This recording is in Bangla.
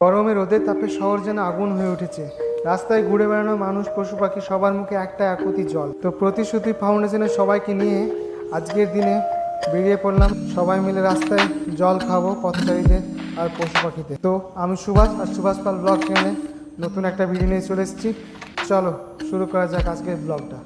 গরমে রোদের তাপে শহর যেন আগুন হয়ে উঠেছে। রাস্তায় ঘুরে বেড়ানো মানুষ, পশু পাখি সবার মুখে একটা একতি জল। তো প্রতিশ্রুতি ফাউন্ডেশনের সবাইকে নিয়ে আজকের দিনে বেরিয়ে পড়লাম। সবাই মিলে রাস্তায় জল খাবো পথচারীদের আর পশু পাখিদের। তো আমি সুভাষ আর সুভাষ পাল ব্লগ চ্যানেলে নতুন একটা ভিডিও নিয়ে চলে এসেছি। চলো শুরু করা যাক আজকের ব্লগটা।